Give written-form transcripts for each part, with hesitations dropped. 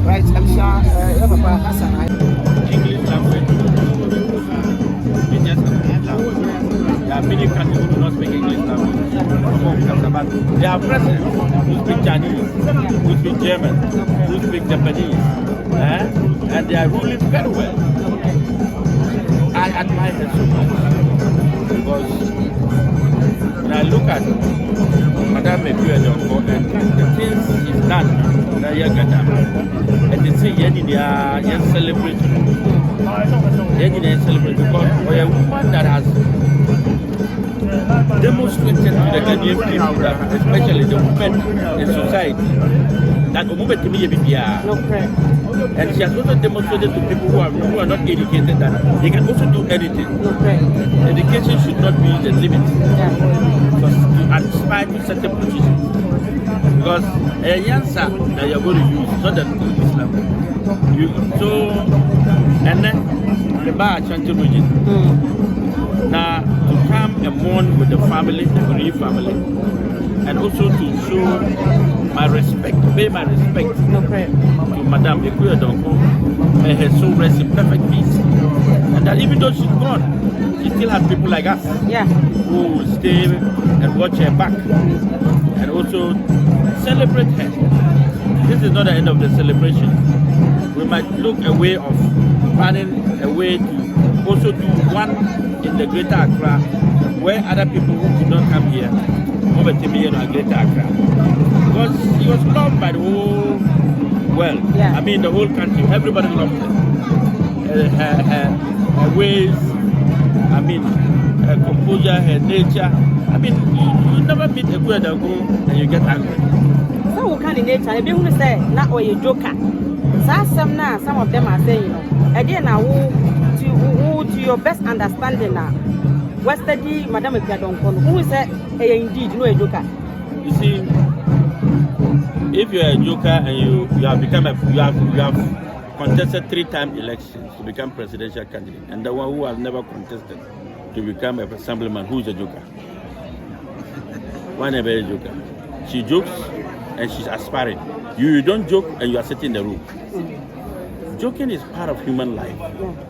Right, I'm sure Hon Hassan Ayariga. English language. It's just there are many countries who do not speak English language. There are presidents who speak Chinese, who speak German, who speak Japanese, and they are ruling very well. I admire her so much because when I look at Madame Donkor and the things she's done, and they say they celebrate because we're a woman that has demonstrated to the Ghanaian people that, especially the women in society, that women to me and she has also demonstrated to people who are not educated that they can also do anything. Education should not be the limit. Because you aspire to certain positions. Because a answer that you're going to use is not that Islam. And then the bar chanting religion. Now to come and mourn with the family, the bereaved family, and also to show my respect, pay my respect to Madame Akua Donkor. May her soul rest in perfect peace. And that even though she's gone, she still has people like us who will stay and watch her back and also celebrate her. This is not the end of the celebration. We might look a way of finding a way to also do one in the Greater Accra where other people who could not come here over TVGH and Greater Accra. Because he was loved by the whole world. I mean the whole country. Everybody loved her. Her ways, I mean her composure, her nature. I mean you never meet a good and you get angry. So what kind of nature? If you want to say not or you joker. Some of them are saying, you know, again now to your best understanding now. What's the Madame Akua Donkor? Who is that? Indeed, you know a joker. You see, if you are a joker and you have become you have contested 3-time elections to become presidential candidate, and the one who has never contested to become a assemblyman, who is a joker? One ever a joker. She jokes and she's aspiring. You don't joke and you are sitting in the room. Joking is part of human life.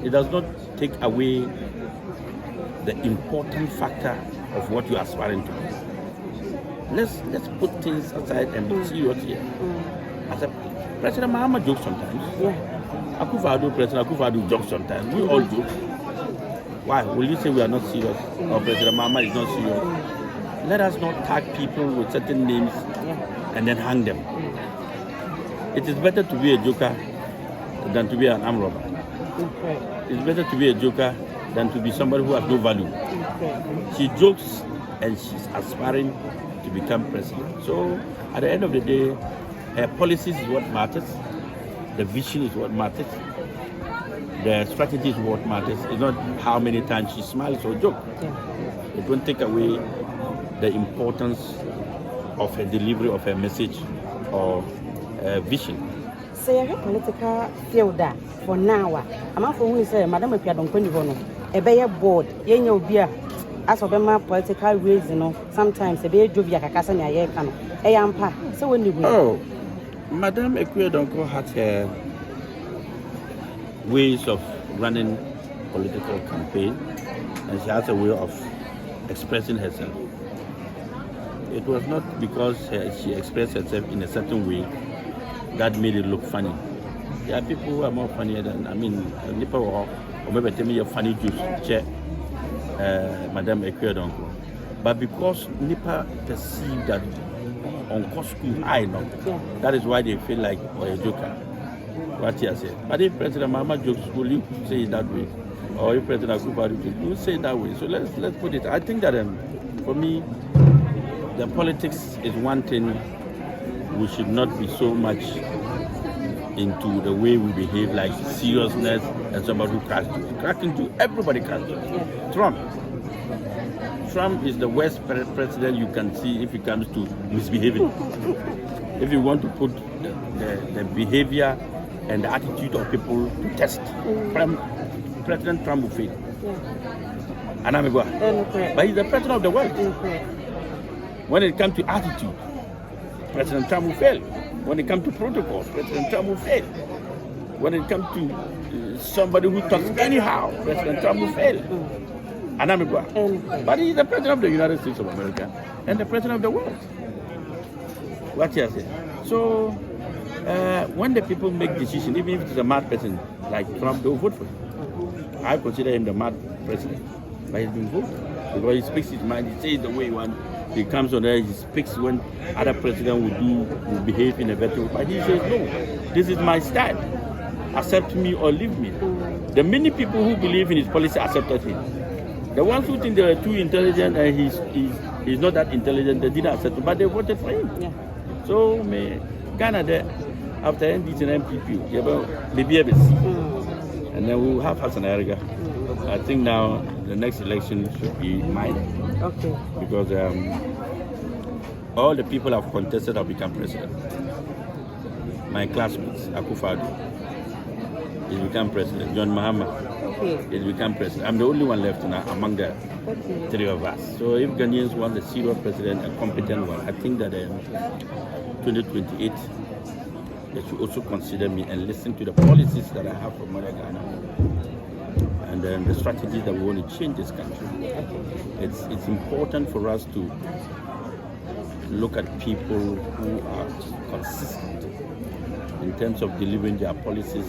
It does not take away the important factor of what you are aspiring to. Let's put things aside and be serious here. As a President Mahama jokes sometimes. President Akua jokes sometimes. We all joke. Why? Will you say we are not serious or President Mahama is not serious? Let us not tag people with certain names and then hang them. It is better to be a joker than to be an armed robber. It's better to be a joker than to be somebody who has no value. She jokes and she's aspiring to become president. So at the end of the day, her policies is what matters. The vision is what matters. The strategy is what matters. It's not how many times she smiles or jokes. It won't take away the importance of her delivery of her message or vision. Say a political field that for now. I'm not for who say Madam Akua Donkor a bear board, yen your beer. As of my political ways, sometimes a bear juvia cacasan a year so when you oh, Madam Akua Donkor had her ways of running political campaign, and she has a way of expressing herself. It was not because she expressed herself in a certain way that made it look funny. There are people who are more funnier than, Nipa or maybe tell me a funny juice, check Madam Akua Donkor. But because Nipa perceived that on school high now, that is why they feel like a joker. What he said. But if President Mama jokes, will you say it that way? Or if President Akua will say it that way? So let's put it. I think that for me, the politics is one thing. We should not be so much into the way we behave, like seriousness and somebody who cracking to everybody cracks. Trump is the worst president you can see if it comes to misbehaving. If you want to put the behavior and the attitude of people to test, President Trump will fail. But he's the president of the world. When it comes to attitude, President Trump will fail. When it comes to protocols, President Trump will fail. When it comes to somebody who talks anyhow, President Trump will fail. But he's the president of the United States of America and the president of the world. What he said. So when the people make decisions, even if it's a mad person like Trump, they'll vote for him. I consider him the mad president, but he's been voted because he speaks his mind. He says the way he wants. He comes on there. He speaks when other president will behave in a better way. But he says no. This is my style. Accept me or leave me. The many people who believe in his policy accepted him. The ones who think they are too intelligent and he's not that intelligent, they didn't accept him, but they voted for him. Yeah. So Ghana there, after NDC and MPP, maybe and then we'll have Hassan Ayariga. I think now the next election should be mine. Okay. Because all the people have contested have become president. My classmates, Akua, he's become president. John Mahama, he's become president. I'm the only one left now among the three of us. So if Ghanaians want a serious president, a competent one, I think that 2028, they should also consider me and listen to the policies that I have for Mother Ghana. And then the strategies that we want to change this country. It's important for us to look at people who are consistent in terms of delivering their policies,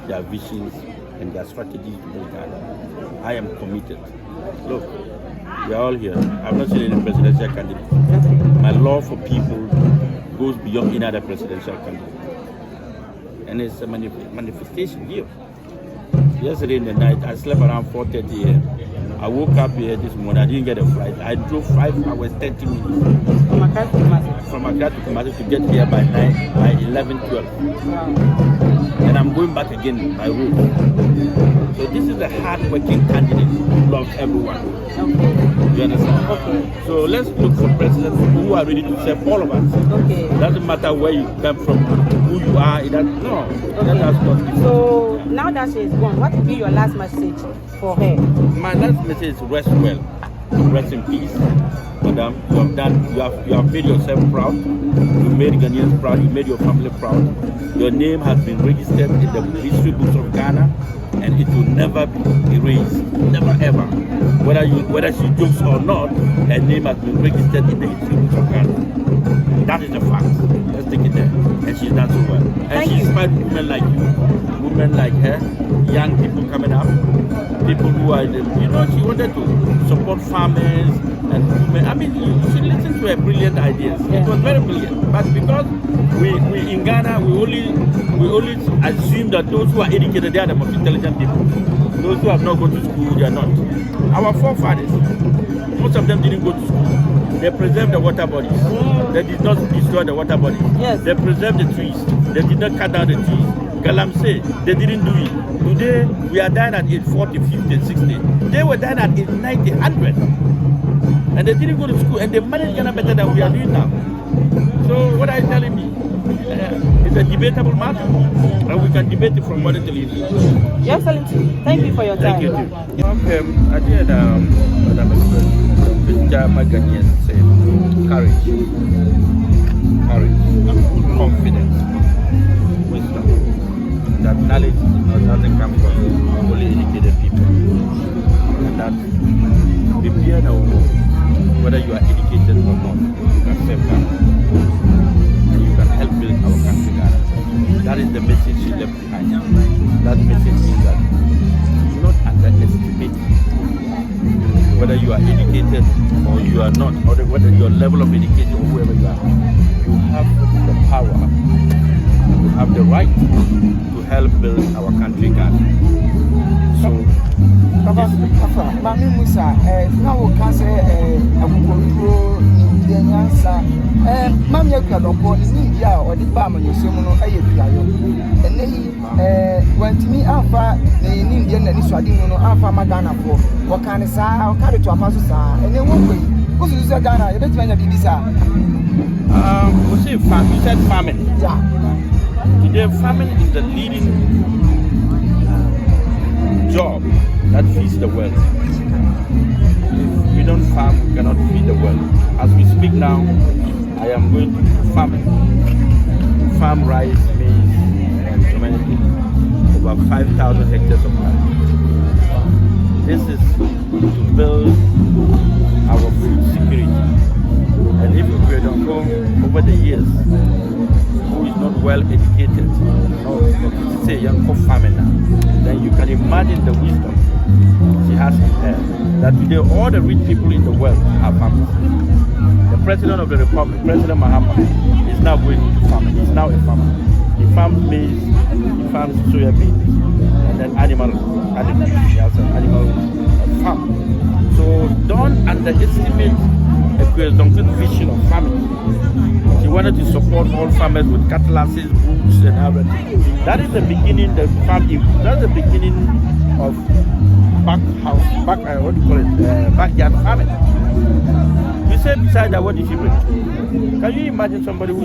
their visions, and their strategies to Ghana. I am committed. Look, we are all here. I've not seen any presidential candidate. My love for people goes beyond any other presidential candidate. And it's a manifestation here. Yesterday in the night, I slept around 4:30 a.m. I woke up here this morning. I didn't get a flight. I drove 5 hours, 30 minutes from Accra to Kumasi to get here by 11, 12. And I'm going back again by road. So this is a hard-working candidate who loves everyone. You understand? Okay. So let's look for presidents who are ready to serve all of us. Okay. It doesn't matter where you come from, who you are. That's not. So now that she is gone, what will be your last message for her? My last message is rest well, rest in peace, madam. You have made yourself proud. You made Ghanaians proud. You made your family proud. Your name has been registered in the history books of Ghana, and it will never be erased, never ever. Whether she jokes or not, her name has been registered in the history books of Ghana. That is the fact. Let's take it there. And she's done so well. And she inspired women like you, women like her, young people coming up, people who are, she wanted to support farmers and women. I mean, you should listen to her brilliant ideas. It was very brilliant. But because we in Ghana, we only assume that those who are educated, they are the most intelligent people. Those who have not gone to school, they are not. Our forefathers, most of them didn't go to school. They preserved the water bodies. They did not destroy the water bodies. Yes. They preserved the trees. They did not cut down the trees. Galamsey, they didn't do it. Today, we are dying at age 40, 50, 60. They were dying at age 90, 100. And they didn't go to school, and they managed Ghana better than we are doing now. So what are you telling me? a debatable matter, and we can debate it from morning till evening. Your Excellency, thank you for your time. Thank you. I did, Madam Mr. Magania said, courage, confidence, wisdom. That knowledge doesn't come from only educated people. And that whether you are educated or not, you can serve Ghana. And you can help build our country, Ghana. That is the message she left behind. That message is that do not underestimate whether you are educated or you are not, or whether your level of education or whoever you are. You have the power, you have the right to help build our country, Ghana. So, Papa, Mami Musa, now we can say, Mamma Donkor, India, or the Bama, you see, and then went to me Alpha, the Indian and Israel, Alpha Magana for what kind of sa, or carry to a pastor, and then one way. Who's the Ghana? A bit when you did we say you said famine. Yeah. Today, famine is the leading job that feeds the world. If we don't farm, we cannot feed the world. As we speak now, I am going to farm rice, maize, and so many things. Over 5,000 hectares of land. This is to build our food security. And if we don't go over the years, who is not well educated, or say young farmer, then you can imagine the wisdom she has in her. That today all the rich people in the world are farmers. The President of the Republic, President Mahama, is now going into farming. He's now a farmer. He farms maize, he farms soya beans, and then animal. He has an animal farm. So don't underestimate Donkor vision of farming. She wanted to support all farmers with cutlasses, books, and everything. That is the beginning. That's the beginning of backyard farming. You say beside that, what did she bring? Can you imagine somebody who